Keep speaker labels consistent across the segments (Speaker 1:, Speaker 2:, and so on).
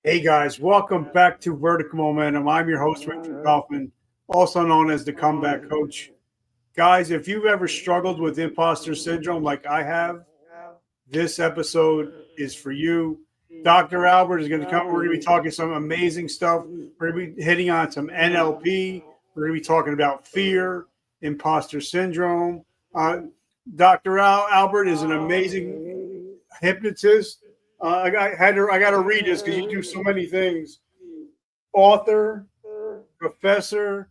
Speaker 1: Hey guys, welcome back to Vertical Momentum. I'm your host, Richard Kaufman, also known as the Comeback Coach. Guys, if you've ever struggled with imposter syndrome like I have, this episode is for you. Dr. Albert is going to come. We're going to be talking some amazing stuff. We're going to be hitting on some NLP. We're going to be talking about fear, imposter syndrome. Uh, Dr. Albert is an amazing hypnotist. I got to read this because you do so many things. Author, professor,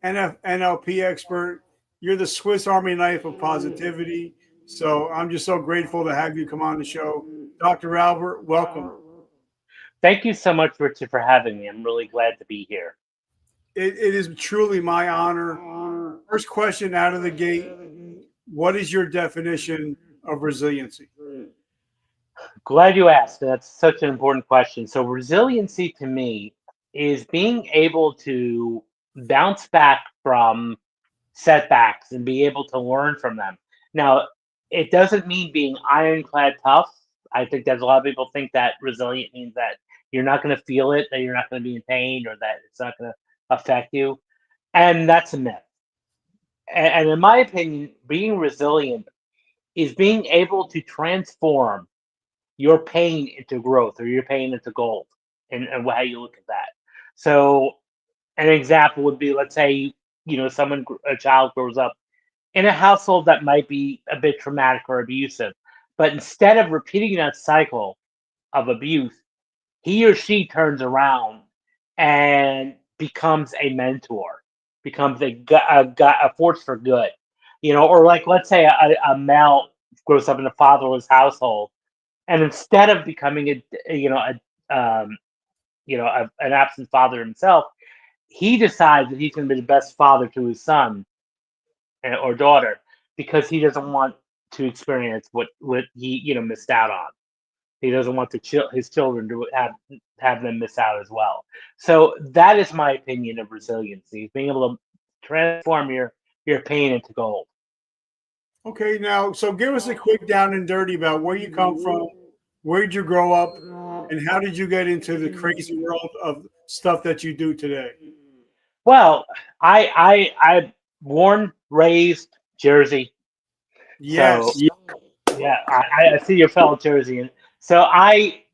Speaker 1: NLP expert. You're the Swiss Army knife of positivity. So I'm just so grateful to have you come on the show. Dr. Albert, welcome.
Speaker 2: Thank you so much, Richard, for having me. I'm really glad to be here.
Speaker 1: It is truly my honor. First question out of the gate. What is your definition of resiliency?
Speaker 2: Glad you asked. That's such an important question. So, resiliency to me is being able to bounce back from setbacks and be able to learn from them. Now, it doesn't mean being ironclad tough. I think that a lot of people think that resilient means that you're not going to feel it, that you're not going to be in pain, or that it's not going to affect you. And that's a myth. And in my opinion, being resilient is being able to transform your pain into growth or your pain into gold and how you look at that. So an example would be, let's say, a child grows up in a household that might be a bit traumatic or abusive, but instead of repeating that cycle of abuse, he or she turns around and becomes a mentor, becomes a force for good. Or like, let's say a male grows up in a fatherless household, and instead of becoming an absent father himself, he decides that he's going to be the best father to his son or daughter because he doesn't want to experience what he missed out on. He doesn't want his children to have them miss out as well. So that is my opinion of resiliency: being able to transform your pain into gold.
Speaker 1: Okay, now, so give us a quick down and dirty about where you come from, where did you grow up, and how did you get into the crazy world of stuff that you do today?
Speaker 2: Well, I born raised Jersey, so
Speaker 1: Yes.
Speaker 2: yeah, I see your fellow Jersey. So I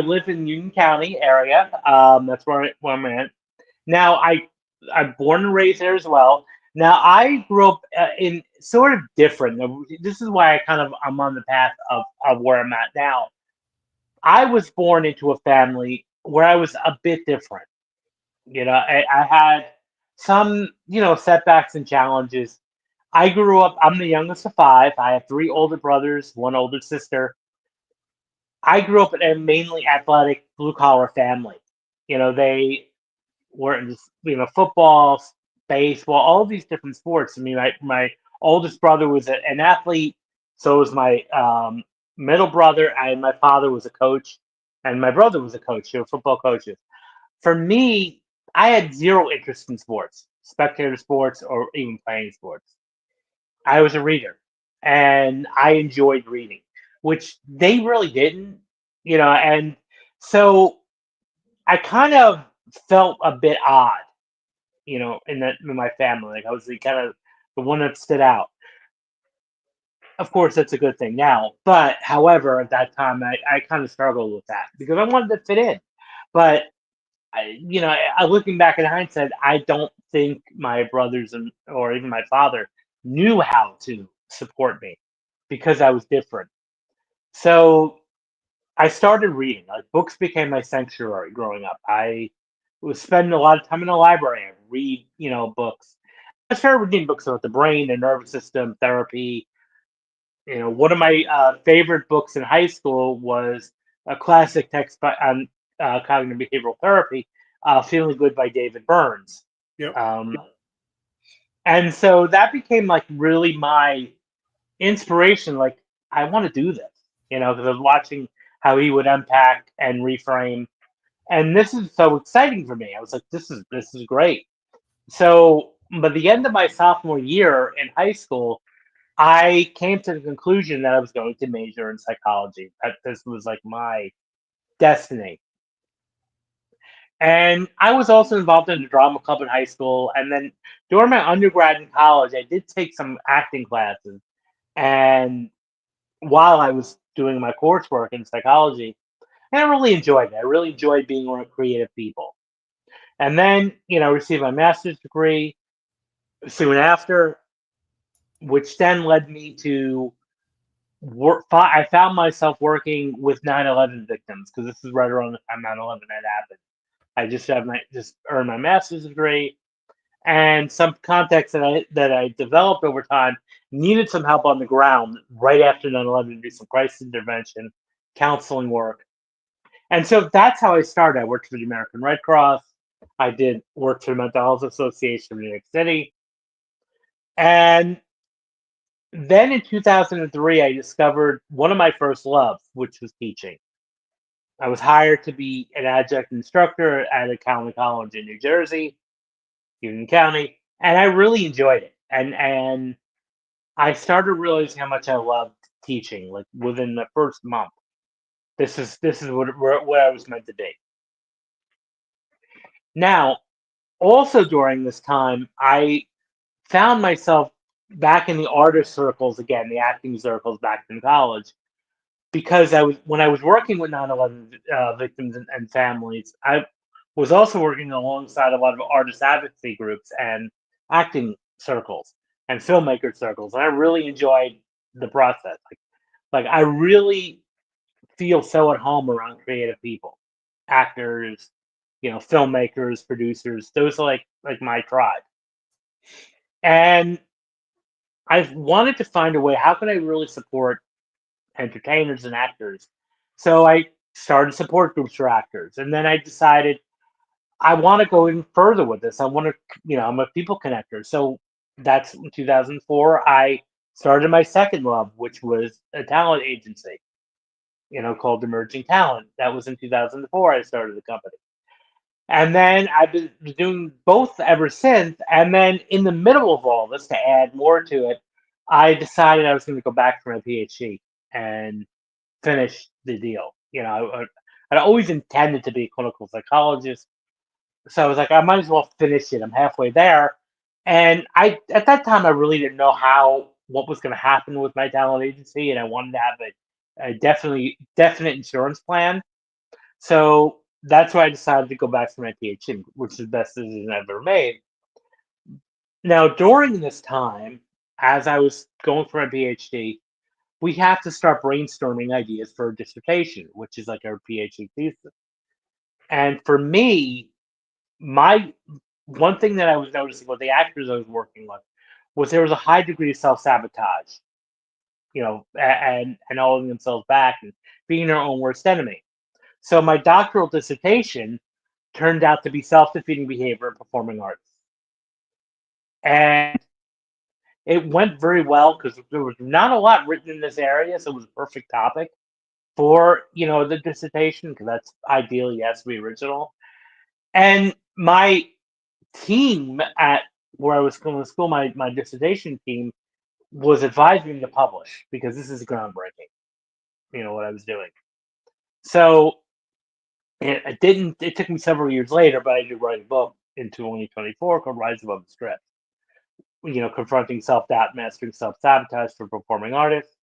Speaker 2: live in Union County area. That's where I'm at. Now I'm born and raised there as well. Now I grew up in sort of different. Now, this is why I'm on the path of where I'm at now. I was born into a family where I was a bit different. I had some setbacks and challenges. I grew up. I'm the youngest of five. I have three older brothers, one older sister. I grew up in a mainly athletic, blue collar family. They were in football, baseball, all these different sports. I mean, my oldest brother was an athlete, so was my middle brother, and my father was a coach, and my brother was a coach. They were football coaches. For me, I had zero interest in sports, spectator sports, or even playing sports. I was a reader, and I enjoyed reading, which they really didn't, and so I kind of felt a bit odd, in my family. Like I was the kind of the one that stood out. Of course, that's a good thing now, but however, at that time, I kind of struggled with that because I wanted to fit in. But looking back in hindsight, I don't think my brothers or even my father knew how to support me because I was different. So I started reading. Like books became my sanctuary growing up. I was spending a lot of time in the library and read, books. I started reading books about the brain, the nervous system, therapy. One of my favorite books in high school was a classic text on cognitive behavioral therapy, "Feeling Good" by David Burns.
Speaker 1: Yep.
Speaker 2: Um, and so that became like really my inspiration. Like I want to do this, because I was watching how he would unpack and reframe, and this is so exciting for me. I was like, this is great. So, by the end of my sophomore year in high school, I came to the conclusion that I was going to major in psychology. That this was like my destiny. And I was also involved in the drama club in high school. And then during my undergrad in college, I did take some acting classes. And while I was doing my coursework in psychology, and I really enjoyed it. I really enjoyed being around creative people. And then, received my master's degree soon after, which then led me to work. I found myself working with 9/11 victims because this is right around the time 9/11 had happened. I just earned my master's degree, and some contacts that I developed over time needed some help on the ground right after 9/11 to do some crisis intervention, counseling work. And so that's how I started. I worked for the American Red Cross. I did work for the Mental Health Association of New York City. And then in 2003, I discovered one of my first loves, which was teaching. I was hired to be an adjunct instructor at a county college in New Jersey, Union County, and I really enjoyed it. And I started realizing how much I loved teaching. Like within the first month, this is what I was meant to be. Now, also during this time, I found myself back in the artist circles again, the acting circles back in college, because I was working with 9/11 victims and families, I was also working alongside a lot of artist advocacy groups and acting circles and filmmaker circles, and I really enjoyed the process. Like I really feel so at home around creative people, actors, filmmakers, producers. Those are like my tribe, and I've wanted to find a way. How can I really support entertainers and actors? So I started support groups for actors, and then I decided I want to go even further with this. I want to, I'm a people connector. So that's in 2004. I started my second love, which was a talent agency, called Emerging Talent. That was in 2004. I started the company. And then I've been doing both ever since. And then in the middle of all this, to add more to it, I decided I was going to go back for my PhD and finish the deal. I'd always intended to be a clinical psychologist, so I was like, I might as well finish it. I'm halfway there, and I at that time I really didn't know what was going to happen with my talent agency, and I wanted to have a definite insurance plan. So that's why I decided to go back for my PhD, which is the best decision I've ever made. Now, during this time, as I was going for my PhD, we have to start brainstorming ideas for a dissertation, which is like our PhD thesis. And for me, my one thing that I was noticing with the actors I was working with was there was a high degree of self sabotage, and holding themselves back and being their own worst enemy. So my doctoral dissertation turned out to be self defeating behavior in performing arts, and it went very well because there was not a lot written in this area, so it was a perfect topic for the dissertation because that's ideally has to be original. And my team at where I was going to school, my dissertation team was advising me to publish because this is groundbreaking, what I was doing. So it didn't, it took me several years later, but I did write a book in 2024 called Rise Above the Strip, confronting self doubt, mastering self sabotage for performing artists.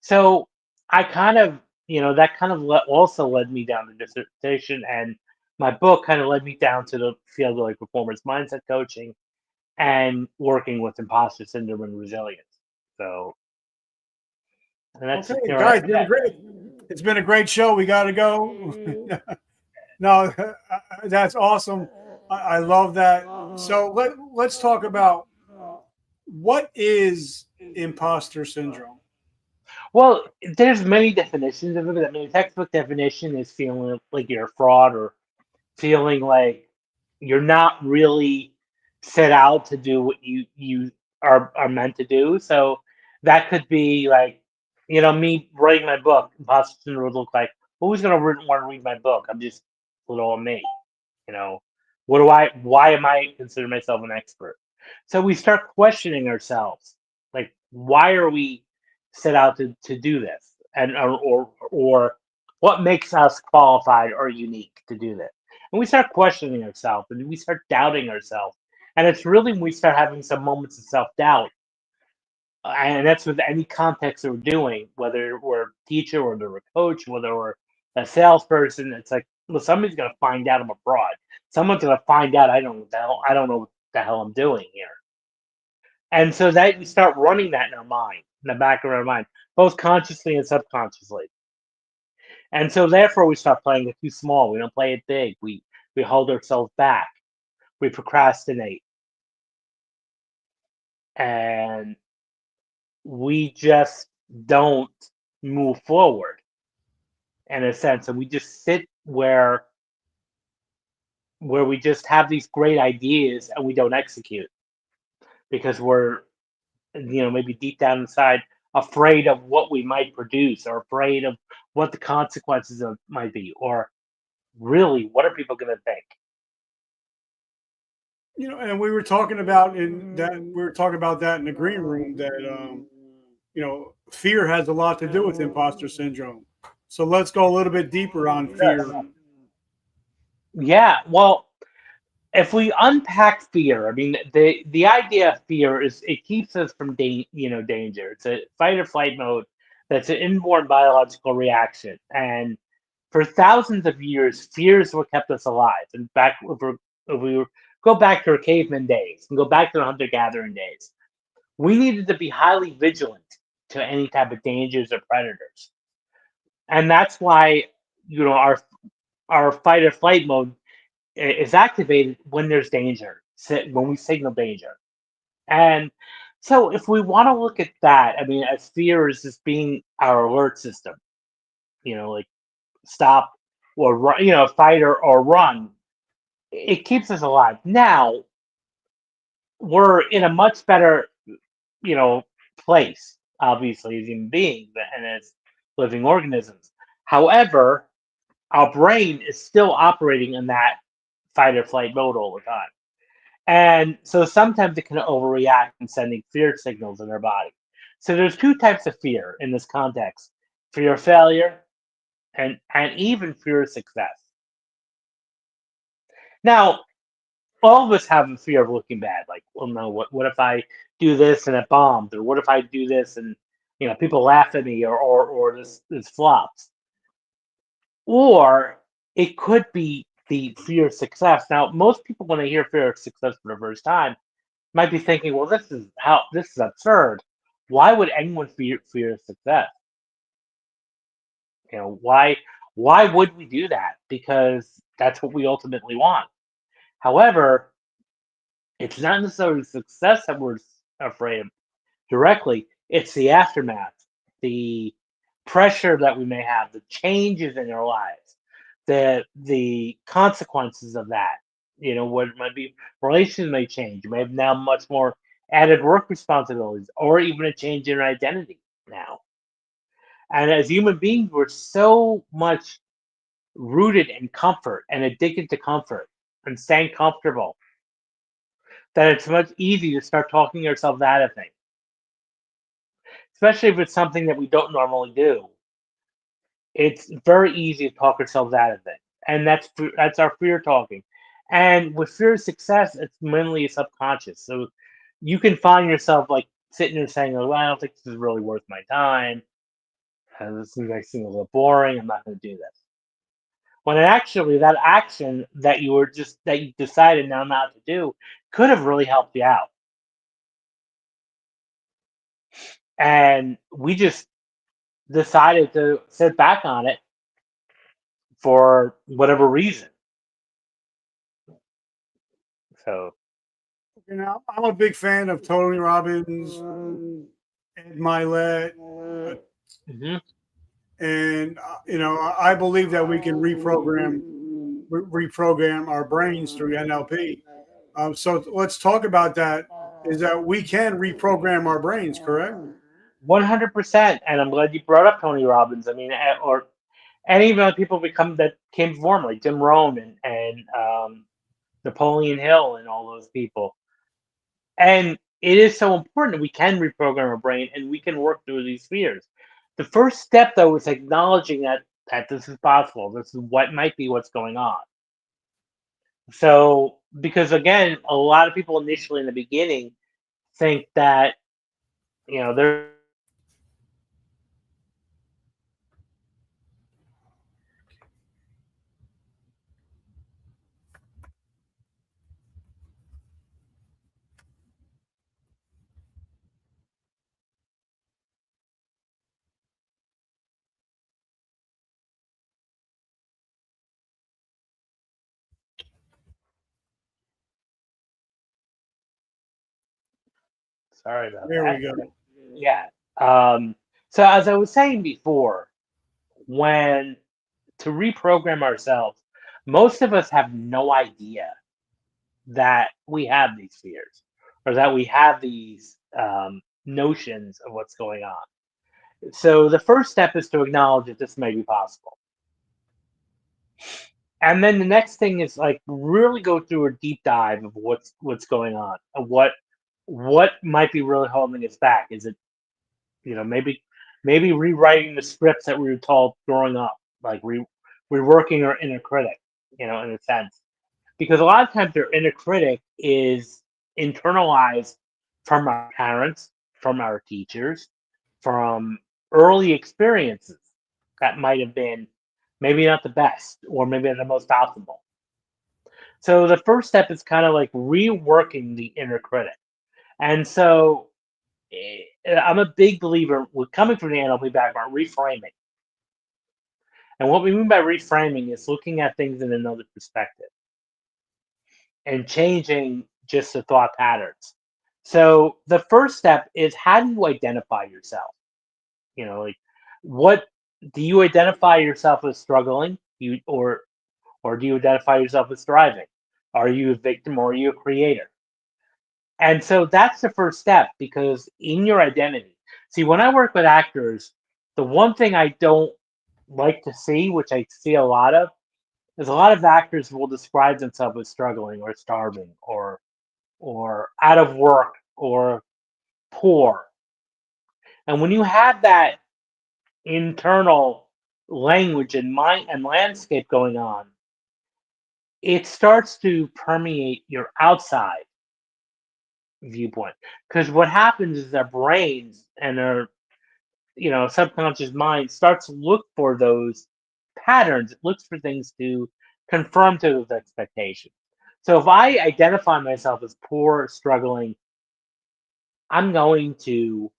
Speaker 2: So I kind of, that kind of also led me down to dissertation, and my book kind of led me down to the field of like performance mindset coaching and working with imposter syndrome and resilience. So, and that's
Speaker 1: Okay, guys, it's been a great show. We got to go. No, that's awesome. I love that. So let's talk about what is imposter syndrome.
Speaker 2: well, there's many definitions of it. I mean, the textbook definition is feeling like you're a fraud or feeling like you're not really set out to do what you are meant to do. So that could be like, me writing my book. Imposter syndrome would look like, who's gonna want to read my book? I'm just little old me. You know, why am I consider myself an expert? So we start questioning ourselves, like, why are we set out to do this? And or what makes us qualified or unique to do this? And we start questioning ourselves and we start doubting ourselves. And it's really when we start having some moments of self doubt, and that's with any context that we're doing, whether we're a teacher, whether we're a coach, whether we're a salesperson. It's like, well, somebody's gonna find out I'm a fraud. Someone's gonna find out I don't know what the hell I'm doing here. And so that we start running that in our mind, in the back of our mind, both consciously and subconsciously. And so therefore we start playing it too small. We don't play it big. We hold ourselves back. We procrastinate. And we just don't move forward in a sense. And we just sit where we just have these great ideas and we don't execute because we're, maybe deep down inside afraid of what we might produce or afraid of what the consequences of might be, or really what are people going to think.
Speaker 1: And we were talking about that in the green room that fear has a lot to do with imposter syndrome. So let's go a little bit deeper on fear.
Speaker 2: Yeah, well, if we unpack fear, I mean, the idea of fear is it keeps us from danger. It's a fight or flight mode. That's an inborn biological reaction, and for thousands of years, fear is what kept us alive. And back if we go back to our caveman days and go back to the hunter gathering days, we needed to be highly vigilant to any type of dangers or predators, and that's why our fight or flight mode is activated when there's danger, when we signal danger. And so, if we want to look at that, I mean, as fear is just being our alert system, like stop or run, fight or run, it keeps us alive. Now, we're in a much better, you know, place, obviously, as human beings and as living organisms. However, our brain is still operating in that fight or flight mode all the time. And so sometimes it can overreact and sending fear signals in our body. So there's two types of fear in this context: fear of failure and even fear of success. Now, all of us have a fear of looking bad. Like, well, no, what if I do this and it bombs, or what if I do this and people laugh at me, or this flops, or it could be the fear of success. Now, most people when they hear fear of success for the first time might be thinking, well, this is absurd. Why would anyone fear success? Why would we do that? Because that's what we ultimately want. However, it's not necessarily success that we're afraid of directly. It's the aftermath, the pressure that we may have, the changes in our lives, the consequences of that. What might be relations may change. You may have now much more added work responsibilities, or even a change in identity now. And as human beings, we're so much rooted in comfort and addicted to comfort and staying comfortable that it's much easier to start talking ourselves out of things, especially if it's something that we don't normally do. It's very easy to talk ourselves out of it, and that's our fear talking. And with fear of success, it's mainly subconscious. So you can find yourself like sitting there saying, "Oh, well, I don't think this is really worth my time. This seems a little boring. I'm not going to do this." When actually that action that you decided now not to do could have really helped you out, and we just decided to sit back on it for whatever reason. So.
Speaker 1: I'm a big fan of Tony Robbins, Ed Milet, uh,
Speaker 2: Mhm.
Speaker 1: and I believe that we can reprogram our brains through NLP. So let's talk about that. Is that we can reprogram our brains, correct?
Speaker 2: 100%, and I'm glad you brought up Tony Robbins. I mean, or any of the people become that came before him, like Jim Rohn and Napoleon Hill and all those people. And it is so important that we can reprogram our brain and we can work through these fears. The first step, though, is acknowledging that this is possible. This is what might be what's going on. So, because again, a lot of people initially in the beginning think that, they're going to be able to control their fears and sorry about
Speaker 1: There we
Speaker 2: that.
Speaker 1: go.
Speaker 2: Yeah. Um, so as I was saying before, when to reprogram ourselves, most of us have no idea that we have these fears or that we have these notions of what's going on. So the first step is to acknowledge that this may be possible. And then the next thing is like really go through a deep dive of what's going on, of what might be really holding us back. Is it, maybe rewriting the scripts that we were told growing up, like reworking our inner critic, in a sense. Because a lot of times their inner critic is internalized from our parents, from our teachers, from early experiences that might have been maybe not the best or maybe the most optimal. So the first step is kind of like reworking the inner critic. And so I'm a big believer with coming from the NLP background, reframing. And what we mean by reframing is looking at things in another perspective and changing just the thought patterns. So the first step is, how do you identify yourself? Like, what do you identify yourself as struggling? Or do you identify yourself as thriving? Are you a victim or are you a creator? And so that's the first step, because in your identity, see, when I work with actors, the one thing I don't like to see, which I see a lot of, is a lot of actors will describe themselves as struggling or starving or out of work or poor. And when you have that internal language and mind and landscape going on, it starts to permeate your outside viewpoint. Because what happens is our brains and our subconscious mind starts to look for those patterns. It looks for things to confirm to those expectations. So if I identify myself as poor, struggling, I'm going to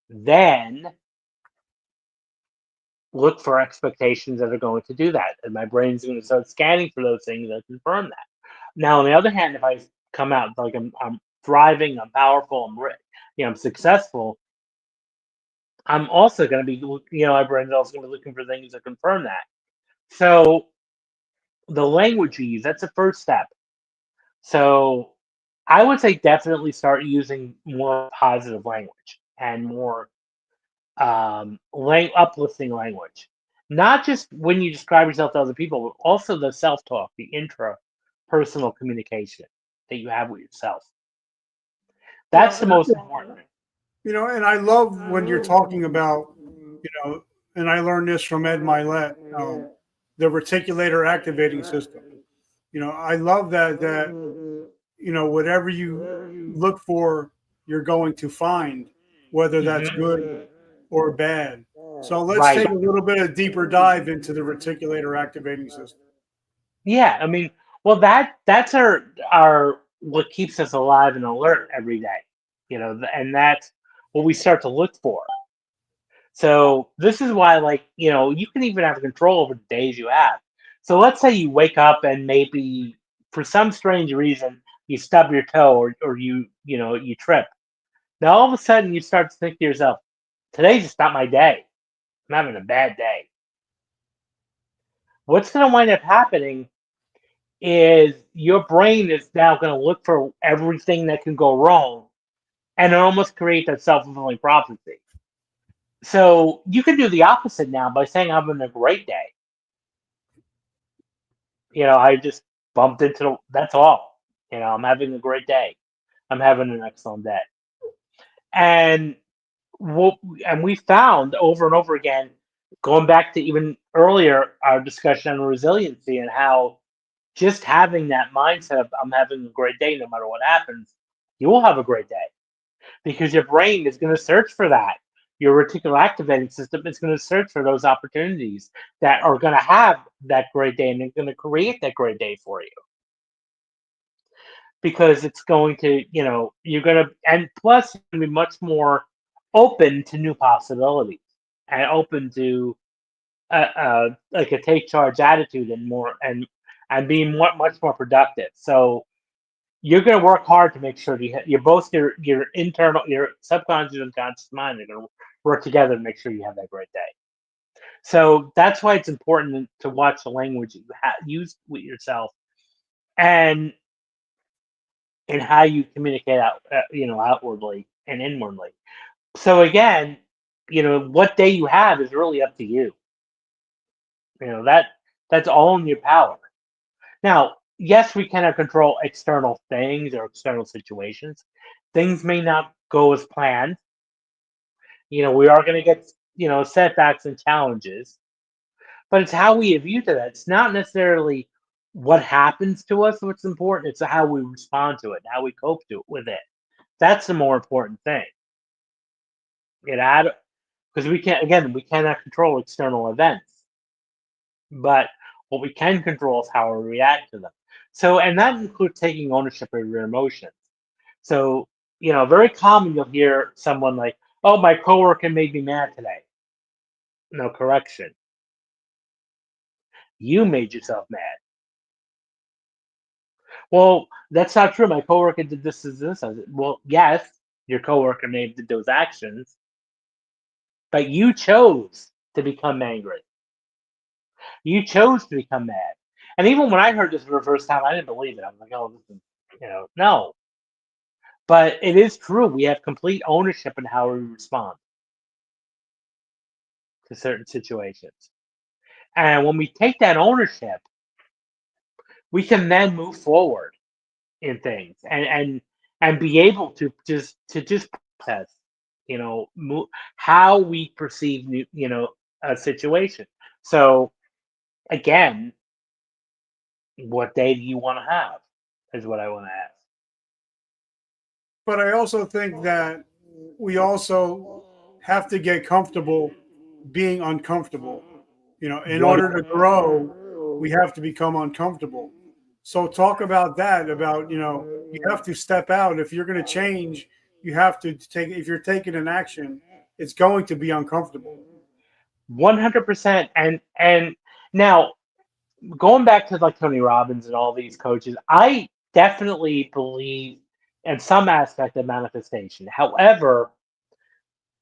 Speaker 2: then look for expectations that are going to do that. And my brain's going to start scanning for those things that confirm that. Now, on the other hand, if I come out like I'm thriving, I'm powerful, I'm rich, I'm successful, I'm also going to be, my brain's also going to be looking for things that confirm that. So the language you use, that's the first step. So I would say definitely start using more positive language and more uplifting language. Not just when you describe yourself to other people, but also the self-talk, the intra-personal communication that you have with yourself.
Speaker 1: You
Speaker 2: That's
Speaker 1: know,
Speaker 2: the most important thing.
Speaker 1: and I love when you're talking about, you know, and I learned this from Ed Milet, the reticulator activating system. I love that whatever you look for, you're going to find, whether that's good
Speaker 2: Hmm.
Speaker 1: or bad. So let's
Speaker 2: Right.
Speaker 1: take a little bit of deeper dive into the reticulator activating system.
Speaker 2: Yeah. I mean, well, that's our what keeps us alive and alert every day. And that's what we start to look for. So this is why, like, you can even have control over the days you have. So let's say you wake up and maybe for some strange reason you stub your toe or you trip. Now all of a sudden you start to think to yourself, today's just not my day. I'm having a bad day. What's going to wind up happening is your brain is now going to look for everything that can go wrong and it almost creates a self-fulfilling prophecy. So you can do the opposite now by saying I'm having a great day. I just bumped into that's all. I'm having a great day. I'm having an excellent day. And what and we found over and over again, going back to even earlier our discussion on resiliency and how just having that mindset of I'm having a great day no matter what happens, you will have a great day because your brain is going to search for that. Your reticular activating system is going to search for those opportunities that are going to have that great day and they're going to create that great day for you because it's going to, you're going to, and plus, you're going to be much more open to new possibilities and open to like a take charge attitude and more and being much more productive. So you're going to work hard to make sure you're both your internal, your subconscious and conscious mind are going to work together to make sure you have that great day. So that's why it's important to watch the language you use with yourself and how you communicate out, outwardly and inwardly. So again, what day you have is really up to you. That's all in your power. Now, yes, we cannot control external things or external situations. Things may not go as planned. We are going to get, setbacks and challenges, but it's how we view to that. It's not necessarily what happens to us what's important. It's how we respond to it, how we cope with it. That's the more important thing. Because we cannot control external events, but what we can control is how we react to them. So, and that includes taking ownership of your emotions. So, very common you'll hear someone like, "Oh, my coworker made me mad today." No correction. You made yourself mad. Well, that's not true. My coworker did this, this, this. I said, well, yes, your coworker made those actions, but you chose to become angry. You chose to become mad. And even when I heard this for the first time, I didn't believe it. I was like, "Oh, this is, no." But it is true. We have complete ownership in how we respond to certain situations. And when we take that ownership, we can then move forward in things and be able to just process, how we perceive a situation. So again, what day do you want to have? Is what I want to ask.
Speaker 1: But I also think that we also have to get comfortable being uncomfortable. In
Speaker 2: One.
Speaker 1: order to grow, we have to become uncomfortable. So talk about that. About you have to step out. If you're going to change, you have to take. If you're taking an action, it's going to be uncomfortable.
Speaker 2: 100%. And now going back to like Tony Robbins and all these coaches, I definitely believe in some aspect of manifestation. However,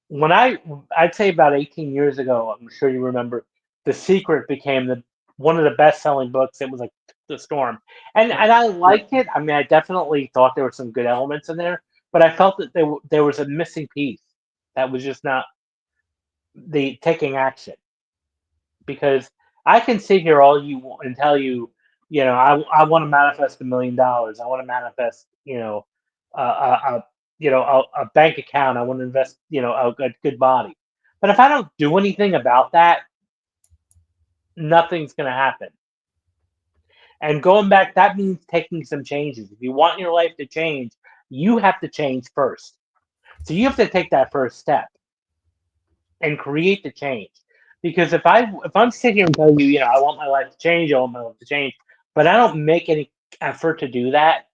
Speaker 2: when I'd say about 18 years ago, I'm sure you remember, The Secret became one of the best selling books. It was like the storm, and I liked it. I mean, I definitely thought there were some good elements in there, but I felt that there was a missing piece that was just not the taking action. Because I can sit here all you want and tell you, I want to manifest $1 million. I want to manifest, a a bank account. I want to invest, a good body. But if I don't do anything about that, nothing's going to happen. And going back, that means taking some changes. If you want your life to change, you have to change first. So you have to take that first step and create the change. Because if I'm sitting here and telling you, I want my life to change, I want my life to change, but I don't make any effort to do that,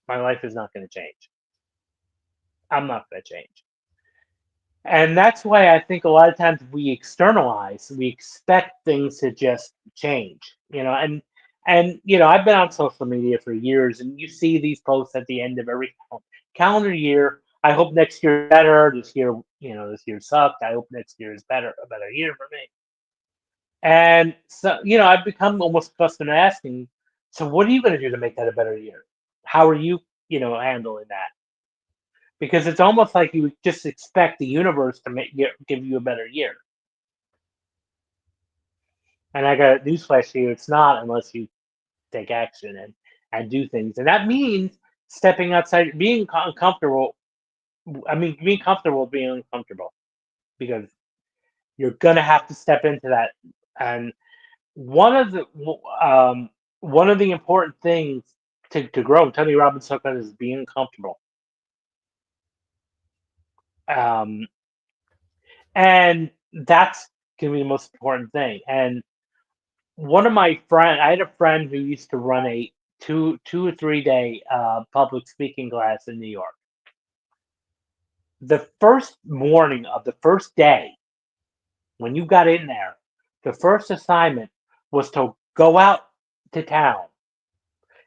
Speaker 2: my life is not going to change. I'm not going to change. And that's why I think a lot of times we externalize, we expect things to just change, and I've been on social media for years, and you see these posts at the end of every calendar year. I hope next year is better. This year sucked. I hope next year is a better year for me. And so, I've become almost accustomed to asking, so what are you going to do to make that a better year? How are you, handling that? Because it's almost like you just expect the universe to give you a better year. And I got a newsflash for you: it's not, unless you take action and do things. And that means stepping outside, being uncomfortable. I mean, being comfortable being uncomfortable, because you're gonna have to step into that. And one of the one of the important things to grow, Tony Robbins talked about, is being comfortable. Um, and that's going to be the most important thing. And one of my friend, I had a friend who used to run a 2 or 3 day public speaking class in New York. The first morning of the first day, when you got in there, the first assignment was to go out to town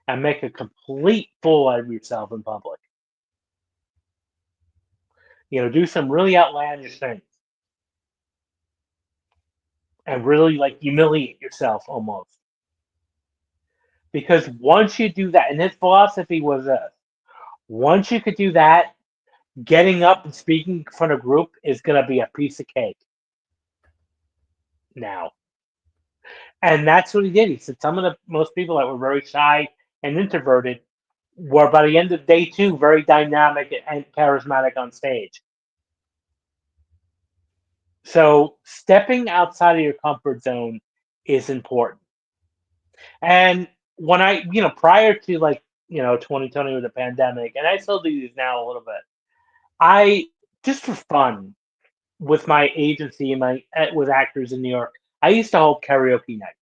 Speaker 2: and make a complete fool out of yourself in public. Do some really outlandish things and really like humiliate yourself almost. Because once you do that, and his philosophy was this: once you could do that, getting up and speaking in front of a group is going to be a piece of cake now. And that's what he did. He said some of the most people that were very shy and introverted were, by the end of day 2, very dynamic and charismatic on stage. So stepping outside of your comfort zone is important. And when prior to 2020 with the pandemic, and I still do these now a little bit, I, just for fun, with my agency and with actors in New York, I used to hold karaoke nights.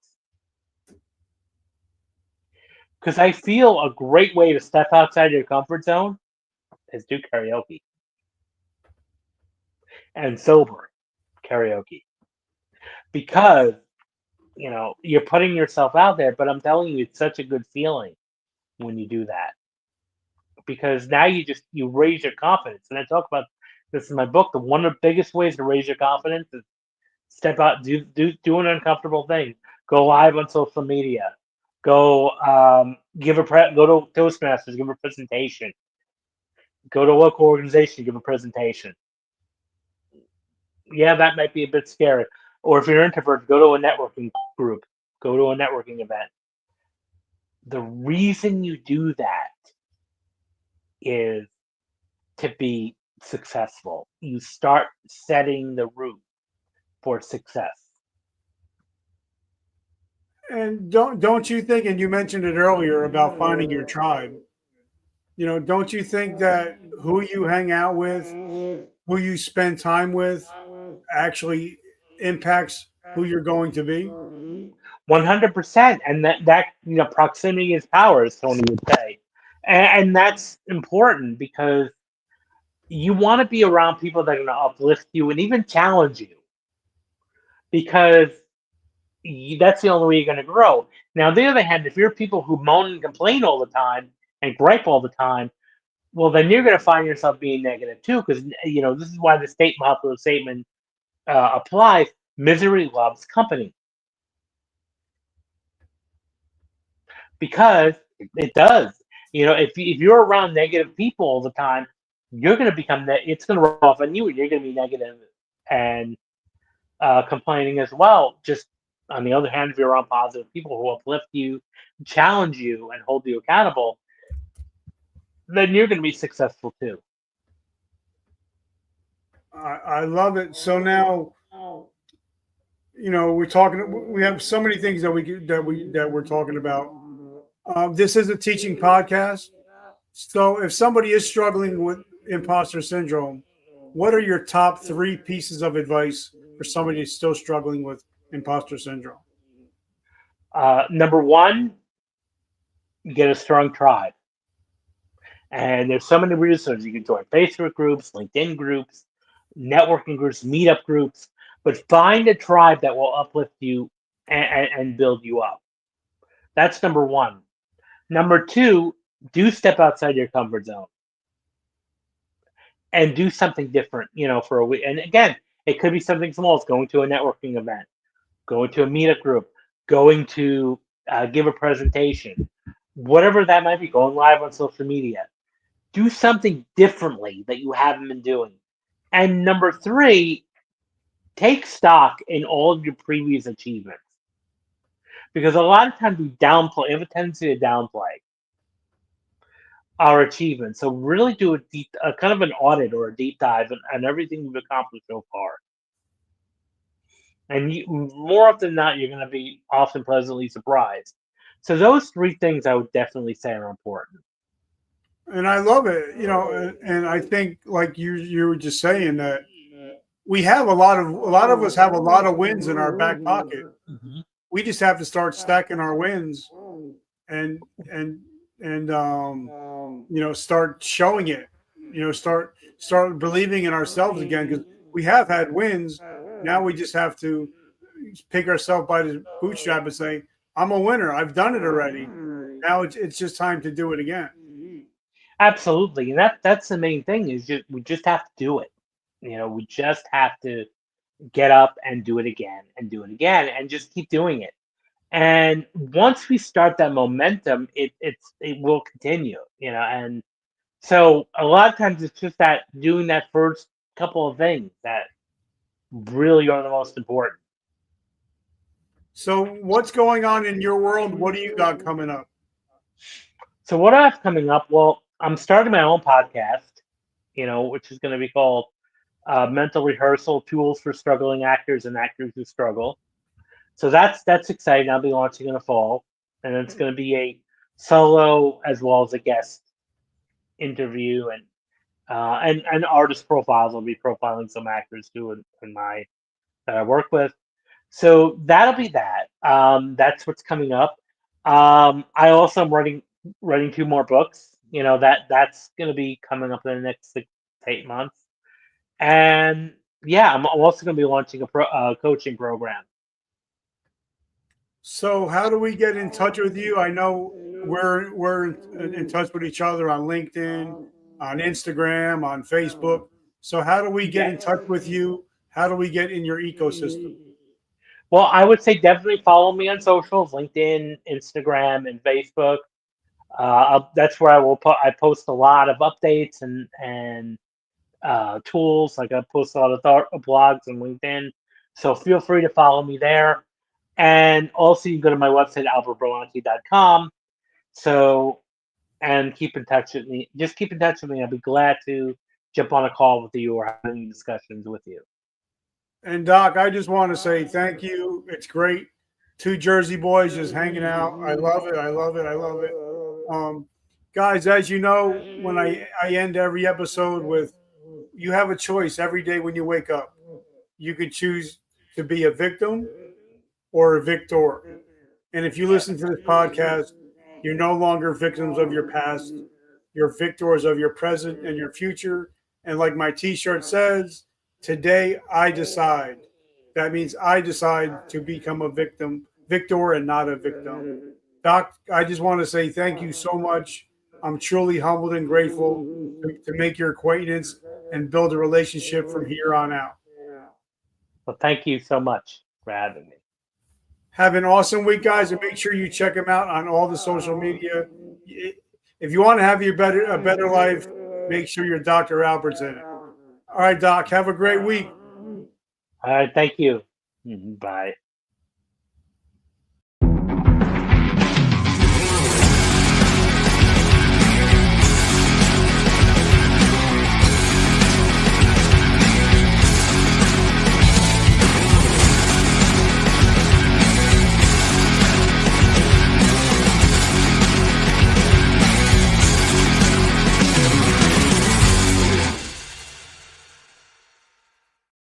Speaker 2: Because I feel a great way to step outside your comfort zone is do karaoke. And sober karaoke. Because, you're putting yourself out there, but I'm telling you, it's such a good feeling when you do that. Because now you raise your confidence. And I talk about this in my book. One of the biggest ways to raise your confidence is step out, do an uncomfortable thing. Go live on social media. Go go to Toastmasters, give a presentation. Go to a local organization, give a presentation. Yeah, that might be a bit scary. Or if you're an introvert, go to a networking group. Go to a networking event. The reason you do that is to be successful. You start setting the route for success.
Speaker 1: And don't you think? And you mentioned it earlier about finding your tribe. Don't you think that who you hang out with, who you spend time with, actually impacts who you're going to be?
Speaker 2: 100%. And that proximity is power, as Tony would say. And that's important because you want to be around people that are going to uplift you and even challenge you, because that's the only way you're going to grow. Now, on the other hand, if you're people who moan and complain all the time and gripe all the time, well, then you're going to find yourself being negative too, because this is why the popular statement applies: misery loves company. Because it does. If you're around negative people all the time, you're going to become that. It's going to rub off on you, and you're going to be negative and complaining as well. Just on the other hand, if you're around positive people who uplift you, challenge you, and hold you accountable, then you're going to be successful too.
Speaker 1: I love it. So now, we're talking. We have so many things that we're talking about. This is a teaching podcast. So if somebody is struggling with imposter syndrome, what are your top 3 pieces of advice for somebody who's still struggling with imposter syndrome?
Speaker 2: Number one, get a strong tribe. And there's so many resources. You can join Facebook groups, LinkedIn groups, networking groups, meetup groups, but find a tribe that will uplift you and build you up. That's number one. Number two, do step outside your comfort zone and do something different, for a week. And again, it could be something small. It's going to a networking event, going to a meetup group, going to give a presentation, whatever that might be, going live on social media. Do something differently that you haven't been doing. And number three, take stock in all of your previous achievements. Because a lot of times we have a tendency to downplay our achievements. So really do a kind of an audit or a deep dive on everything you've accomplished so far. And more often than not, you're going to be often pleasantly surprised. So those three things I would definitely say are important.
Speaker 1: And I love it, and I think like you were just saying that we have a lot of us have a lot of wins in our back pocket.
Speaker 2: Mhm.
Speaker 1: We just have to start stacking our wins and and and start showing it. Start believing in ourselves again because we have had wins. Now we just have to pick ourselves by the bootstrap and say, "I'm a winner. I've done it already. Now it's just time to do it again."
Speaker 2: Absolutely, and that's the main thing is we just have to do it. We just have to get up and do it again and do it again and just keep doing it. And once we start that momentum, it will continue. And so a lot of times it's just that doing that first couple of things that really are the most important.
Speaker 1: So, what's going on in your world? What do you got coming up?
Speaker 2: So what I have coming up? Well, I'm starting my own podcast, which is going to be called Mental Rehearsal Tools for Struggling Actors and Actors Who Struggle. So that's exciting. I'll be launching in the fall, and it's going to be a solo as well as a guest interview and artist profiles. I'll be profiling some actors too in my that I work with. So that'll be that. That's what's coming up. I also am writing two more books. That's going to be coming up in the next 6 to 8 months. And yeah, I'm also going to be launching a coaching program.
Speaker 1: So, how do we get in touch with you? I know we're in touch with each other on LinkedIn, on Instagram, on Facebook. So, how do we get
Speaker 2: Yeah.
Speaker 1: in touch with you? How do we get in your ecosystem?
Speaker 2: Well, I would say definitely follow me on socials, LinkedIn, Instagram, and Facebook. That's where I post a lot of updates and tools. Like I post a lot of blogs on LinkedIn. So feel free to follow me there. And also you can go to my website, albertbramante.com. So, and keep in touch with me. Just keep in touch with me. I'll be glad to jump on a call with you or have any discussions with you.
Speaker 1: And Doc, I just want to say thank you. It's great. Two Jersey boys just hanging out. I love it. I love it. I love it. Um, Guys, as you know, when I end every episode with, you have a choice every day when you wake up. You could choose to be a victim or a victor. And if you listen to this podcast, you're no longer victims of your past. You're victors of your present and your future. And like my t shirt says, today I decide. That means I decide to become a victor, and not a victim. Doc, I just want to say thank you so much. I'm truly humbled and grateful to make your acquaintance and build a relationship from here on out.
Speaker 2: Well, thank you so much for having me.
Speaker 1: Have an awesome week, guys, and make sure you check him out on all the social media. If you want to have a better life, make sure your Dr. Albert's in it. All right, Doc. Have a great week.
Speaker 2: All right, thank you. Bye.